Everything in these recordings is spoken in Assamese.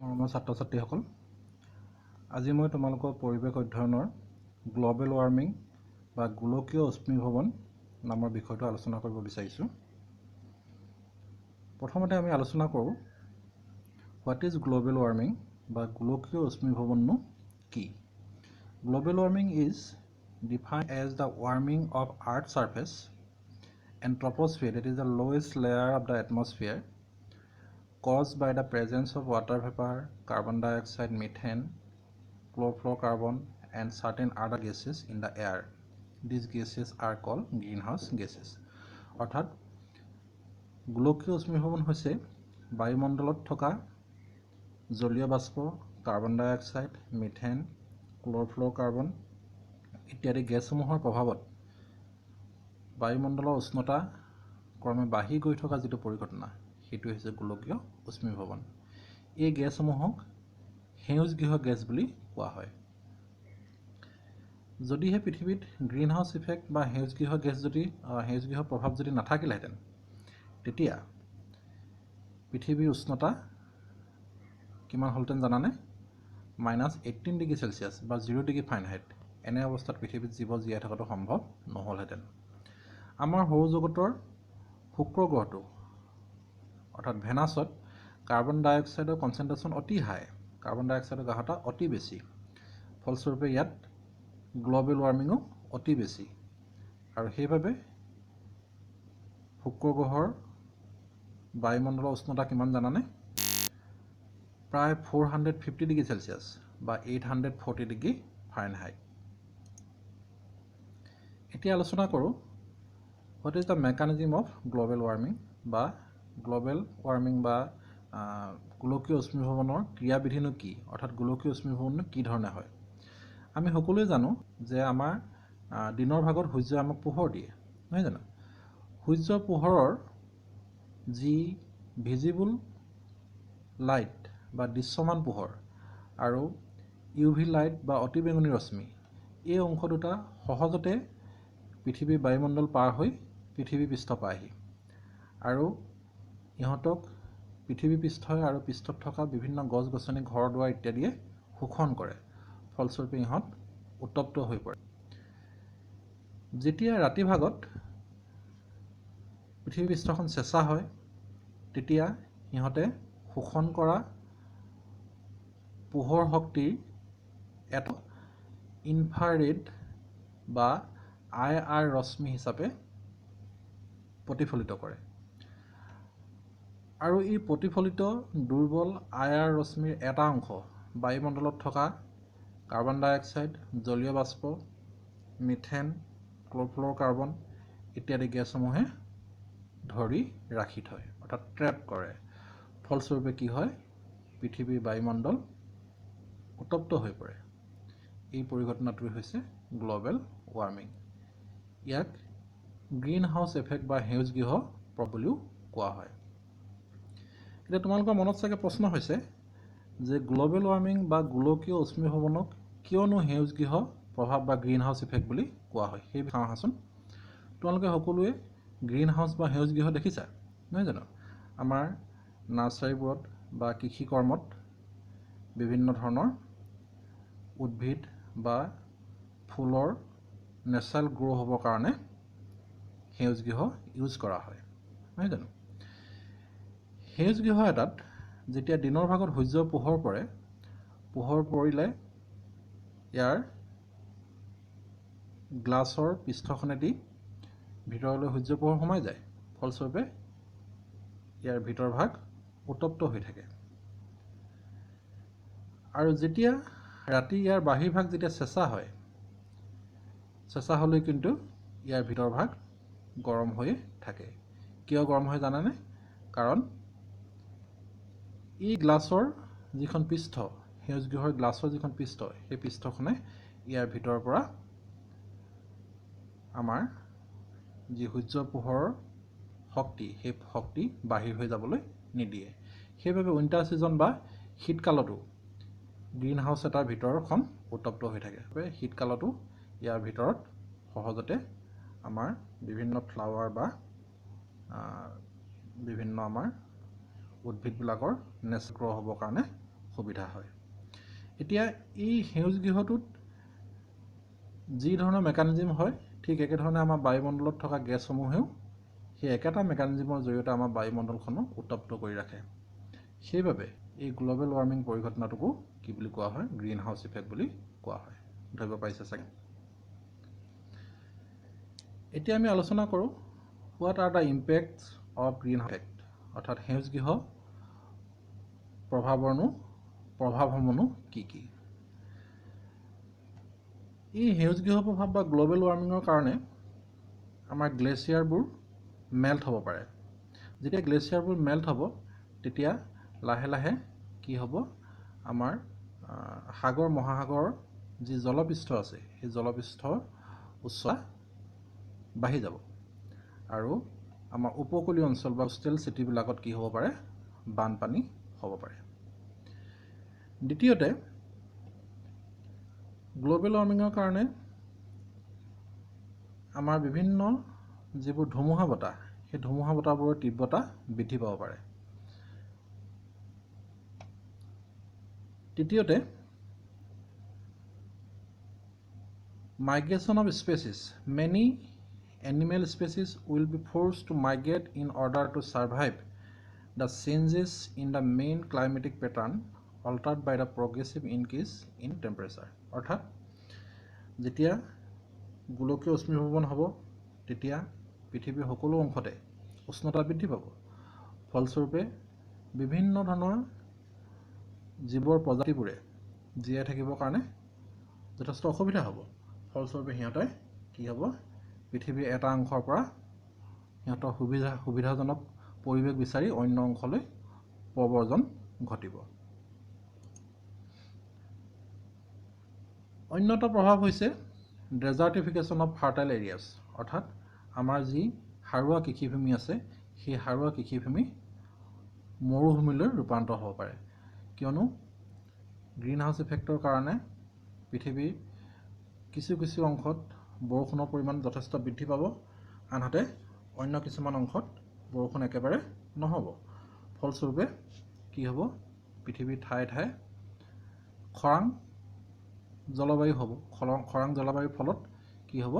মৰমৰ ছাত্ৰ ছাত্ৰীসকল, আজি মই তোমালোকৰ পৰিৱেশ অধ্যয়নৰ গ্ল'বেল ৱাৰ্মিং বা গোলকীয় উষ্ণীভৱন নামৰ বিষয়টো আলোচনা কৰিব বিচাৰিছোঁ। প্ৰথমতে আমি আলোচনা কৰোঁ হোৱাট ইজ গ্ল'বেল ৱাৰ্মিং বা গোলকীয় উষ্ণীভৱননো কি? Global warming is defined as the warming of earth surface and troposphere, that is the lowest layer of the atmosphere, caused by the presence of water vapor, carbon dioxide, methane, chlorofluorocarbon and certain other gases in the air. These gases are called greenhouse gases. অৰ্থাৎ গোলকীয় উষ্ণীভৱন হৈছে বায়ুমণ্ডলত থকা জলীয় বাষ্প, কাৰ্বন ডাই অক্সাইড, মিথেন, ক্লৰফ্লুৰকাৰ্বন ইত্যাদি গেছসমূহৰ প্ৰভাৱত বায়ুমণ্ডলৰ উষ্ণতা ক্ৰমে বাঢ়ি গৈ থকা যিটো পৰিঘটনা, সেইটো হৈছে গোলকীয় উষ্ণীভৱন। এই গেছসমূহক সেউজগৃহ গেছ বুলি কোৱা হয়। যদিহে পৃথিৱীত গ্ৰীণ হাউচ ইফেক্ট বা সেউজগৃহ প্ৰভাৱ যদি নাথাকিলেহেঁতেন, তেতিয়া পৃথিৱীৰ উষ্ণতা কিমান হ'লহেঁতেন জানানে? -18 ডিগ্ৰী চেলচিয়াছ বা 0 ডিগ্ৰী ফাৰেনহাইট। এনে অৱস্থাত পৃথিৱীত জীৱ জীয়াই থকাটো সম্ভৱ নহ'লহেঁতেন। আমাৰ সৌৰজগতৰ শুক্ৰ গ্ৰহটো অৰ্থাৎ ভেনাছত কাৰ্বন ডাই অক্সাইডৰ কনচেণ্ট্ৰেশ্যন অতি হাই, কাৰ্বন ডাই অক্সাইডৰ গাঢ়তা অতি বেছি। ফলস্বৰূপে ইয়াত গ্ল'বেল ৱাৰ্মিঙো অতি বেছি, আৰু সেইবাবে শুক্ৰ গ্ৰহৰ বায়ুমণ্ডলৰ উষ্ণতা কিমান জানানে? প্ৰায় 450 ডিগ্ৰী চেলচিয়াছ বা 840 ডিগ্ৰী ফাৰেনহাইট। এতিয়া আলোচনা কৰোঁ what is the mechanism of global warming বা গোলকীয় উষ্ণীভৱনৰ ক্ৰিয়াবিধিনো কি, অৰ্থাৎ গোলকীয় উষ্ণীভৱননো কি ধৰণে হয়। আমি সকলোৱে জানো যে আমাৰ দিনৰ ভাগত সূৰ্যই আমাক পোহৰ দিয়ে, নহয় জানো? সূৰ্যৰ পোহৰৰ যি ভিজিবল লাইট বা দৃশ্যমান পোহৰ আৰু UV লাইট বা অতিবেঙুনী ৰশ্মি, এই অংশ দুটা সহজতে পৃথিৱীৰ বায়ুমণ্ডল পাৰ হৈ পৃথিৱী পৃষ্ঠ পায়হি, আৰু ইহঁতক পৃথিৱী পৃষ্ঠই আৰু পৃষ্ঠত থকা বিভিন্ন গছ গছনি, ঘৰ দুৱাৰ ইত্যাদিয়ে শোষণ কৰে। ফলস্বৰূপে ইহঁত উত্তপ্ত হৈ পৰে। যেতিয়া ৰাতি ভাগত পৃথিৱী পৃষ্ঠখন চেঁচা হয়, তেতিয়া ইহঁতে শোষণ কৰা পোহৰ শক্তিৰ এটা ইনফ্ৰাৰেড বা IR ৰশ্মি হিচাপে প্ৰতিফলিত কৰে, আৰু এই প্ৰতিফলিত দুৰ্বল IR ৰশ্মিৰ এটা অংশ বায়ুমণ্ডলত থকা কাৰ্বন ডাই অক্সাইড, জলীয় বাষ্প, মিথেন, ক্লৰফ্লুৰকাৰ্বন ইত্যাদি গেছসমূহে ধৰি ৰাখি থয়, অৰ্থাৎ ট্ৰেপ কৰে। ফলস্বৰূপে কি হয়? পৃথিৱীৰ বায়ুমণ্ডল উত্তপ্ত হৈ পৰে। এই পৰিঘটনাটোৱে হৈছে গ্ল'বেল ৱাৰ্মিং। ইয়াক গ্ৰীণ হাউচ এফেক্ট বা সেউজগৃহ প্ৰভাৱ বুলিও কোৱা হয়। এতিয়া তোমালোকৰ মনত চাগে প্ৰশ্ন হৈছে যে গ্ল'বেল ৱাৰ্মিং বা গোলকীয় উষ্ণীভৱনক কিয়নো সেউজগৃহ প্ৰভাৱ বা গ্ৰীণ হাউচ ইফেক্ট বুলি কোৱা হয়, সেই বিষয়ে আহাচোন। তোমালোকে সকলোৱে গ্ৰীণ হাউচ বা সেউজগৃহ দেখিছা, নহয় জানো? আমাৰ নাৰ্চাৰীবোৰত বা কৃষি কৰ্মত বিভিন্ন ধৰণৰ উদ্ভিদ বা ফুলৰ নেচাৰেল গ্ৰ' হ'বৰ কাৰণে সেউজগৃহ ইউজ কৰা হয়, নহয় জানো? সেউজগৃহ এটাত যেতিয়া দিনৰ ভাগত সূৰ্যৰ পোহৰ পৰিলে ইয়াৰ গ্লাছৰ পৃষ্ঠখনেদি ভিতৰলৈ সূৰ্যৰ পোহৰ সোমাই যায়। ফলস্বৰূপে ইয়াৰ ভিতৰ ভাগ উত্তপ্ত হৈ থাকে, আৰু যেতিয়া ৰাতি ইয়াৰ বাহিৰ ভাগ যেতিয়া চেঁচা হ'লেও কিন্তু ইয়াৰ ভিতৰ ভাগ গৰম হৈ থাকে। কিয় গৰম হয় জানানে? কাৰণ এই গ্লাছৰ যিখন পৃষ্ঠ, সেউজগৃহৰ গ্লাছৰ যিখন পৃষ্ঠ, সেই পৃষ্ঠখনে ইয়াৰ ভিতৰৰ পৰা আমাৰ যি সূৰ্যৰ পোহৰৰ শক্তি, সেই শক্তি বাহিৰ হৈ যাবলৈ নিদিয়ে। সেইবাবে উইণ্টাৰ ছিজন বা শীতকালতো গ্ৰীণ হাউচ এটাৰ ভিতৰখন উত্তপ্ত হৈ থাকে। শীতকালতো ইয়াৰ ভিতৰত সহজতে আমাৰ বিভিন্ন ফ্লাৱাৰ বা বিভিন্ন আমাৰ উদ্ভিদবিলাকৰ নেচাৰেল গ্ৰ' হ'বৰ কাৰণে সুবিধা হয়। এতিয়া এই সেউজ গৃহটোত যি ধৰণৰ মেকানিজম হয় ঠিক একেধৰণে আমাৰ বায়ুমণ্ডলত থকা গেছসমূহেও সেই একেটা মেকানিজমৰ জৰিয়তে আমাৰ বায়ুমণ্ডলখনক উত্তপ্ত কৰি ৰাখে। সেইবাবে এই গ্ল'বেল ৱাৰ্মিং পৰিঘটনাটোকো কি বুলি কোৱা হয়? গ্ৰীণ হাউচ ইফেক্ট বুলি কোৱা হয়। ধৰিব পাৰিছে চাগে? এতিয়া আমি আলোচনা কৰোঁ what are the impacts of greenhouse effect, অৰ্থাৎ সেউজ গৃহ প্ৰভাৱসমূহনো কি কি? এই সেউজ গৃহ প্ৰভাৱ বা গ্ল'বেল ৱাৰ্মিঙৰ কাৰণে আমাৰ গ্লেচিয়াৰবোৰ মেল্ট হ'ব পাৰে। যেতিয়া গ্লেচিয়াৰবোৰ মেল্ট হ'ব তেতিয়া লাহে লাহে কি হ'ব? আমাৰ সাগৰ মহাসাগৰৰ যি জলপৃষ্ঠ আছে সেই জলপৃষ্ঠৰ উচ্চতা বাঢ়ি যাব আৰু আমাৰ উপকূলীয় অঞ্চল বা কোষ্টেল চিটিবিলাকত কি হ'ব পাৰে? বানপানী হ'ব পাৰে। দ্বিতীয়তে, গ্ল'বেল ৱাৰ্মিঙৰ কাৰণে আমাৰ বিভিন্ন যিবোৰ ধুমুহা বতাহ সেই ধুমুহা বতাহবোৰৰ তীব্ৰতা বৃদ্ধি পাব পাৰে। তৃতীয়তে, migration of species. Many animal species will be forced to migrate in order to survive the changes in the main climatic pattern altered by the progressive increase in temperature. অৰ্থাৎ যেতিয়া গোলকীয় উষ্ণীভৱন হ'ব তেতিয়া পৃথিৱীৰ সকলো অংশতে উষ্ণতা বৃদ্ধি পাব। ফলস্বৰূপে বিভিন্ন ধৰণৰ জীৱৰ প্ৰজাতিবোৰে জীয়াই থাকিবৰ কাৰণে যথেষ্ট অসুবিধা হ'ব। ফলস্বৰূপে সিহঁতে কি হ'ব? পৃথিৱীৰ এটা অংশৰ পৰা সিহঁতৰ সুবিধাজনক পৰিৱেশ বিচাৰি অন্য অংশলৈ প্ৰব্ৰজন ঘটিব। অন্য এটা প্ৰভাৱ হৈছে ডেজাৰ্টিফিকেশ্যন অফ ফাৰ্টাইল এৰিয়াছ, অৰ্থাৎ আমাৰ যি সাৰুৱা কৃষিভূমি আছে সেই সাৰুৱা কৃষিভূমি মৰুভূমিলৈ ৰূপান্তৰ হ'ব পাৰে। কিয়নো গ্ৰীণ হাউচ ইফেক্টৰ কাৰণে পৃথিৱীৰ কিছু কিছু অংশত বৰষুণৰ পৰিমাণ যথেষ্ট বৃদ্ধি পাব, আনহাতে অন্য কিছুমান অংশত বৰষুণ একেবাৰে নহ'ব। ফলস্বৰূপে কি হ'ব? পৃথিৱীৰ ঠায়ে ঠায়ে খৰাং জলবায়ু হ'ব। খৰাং জলবায়ুৰ ফলত কি হ'ব?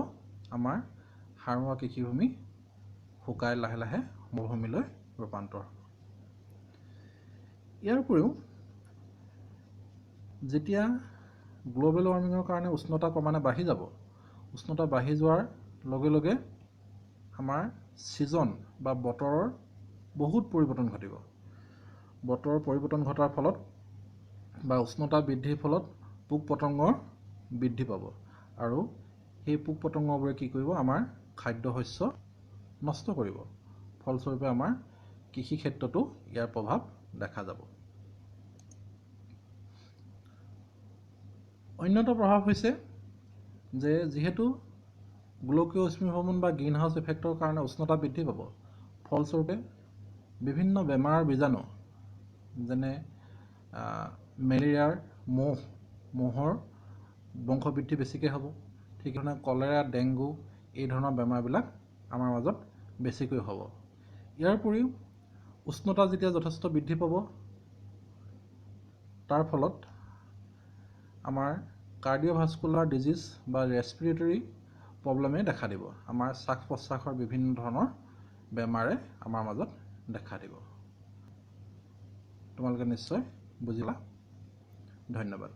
আমাৰ সাৰুৱা কৃষিভূমি শুকাই লাহে লাহে মৰুভূমিলৈ ৰূপান্তৰ হ'ব। ইয়াৰ উপৰিও যেতিয়া গ্ল'বেল ৱাৰ্মিঙৰ কাৰণে উষ্ণতা ক্ৰমান্বয়ে বাঢ়ি যাব, উষ্ণতা বাঢ়ি যোৱাৰ লগে লগে আমাৰ ছিজন বা বতৰৰ বহুত পৰিৱৰ্তন ঘটিব। বতৰৰ পৰিৱৰ্তন ঘটাৰ ফলত বা উষ্ণতা বৃদ্ধিৰ ফলত পোক পতংগৰ বৃদ্ধি পাব আৰু সেই পোক পতংগবোৰে কি কৰিব? আমাৰ খাদ্য শস্য নষ্ট কৰিব। ফলস্বৰূপে আমাৰ কৃষি ক্ষেত্ৰতো ইয়াৰ প্ৰভাৱ দেখা যাব। অন্য এটা প্ৰভাৱ হৈছে যে যিহেতু গোলকীয় উষ্ণীভৱন বা গ্ৰীণ হাউচ ইফেক্টৰ কাৰণে উষ্ণতা বৃদ্ধি পাব, ফলস্বৰূপে বিভিন্ন বেমাৰৰ বীজাণু যেনে মেলেৰিয়াৰ মহৰ বংশবৃদ্ধি বেছিকৈ হ'ব। ঠিক ধৰণে কলেৰা, ডেংগু এই ধৰণৰ বেমাৰবিলাক আমাৰ মাজত বেছিকৈ হ'ব। ইয়াৰ উপৰিও উষ্ণতা যেতিয়া যথেষ্ট বৃদ্ধি পাব তাৰ ফলত আমাৰ কাৰ্ডিঅ'ভাস্কুলাৰ ডিজিজ বা ৰেছপিৰেটৰী প্ৰব্লেমে দেখা দিব। আমাৰ শ্বাস প্ৰশ্বাসৰ বিভিন্ন ধৰণৰ বেমাৰে আমাৰ মাজত দেখা দিব। তোমালোকে নিশ্চয় বুজিলা। ধন্যবাদ।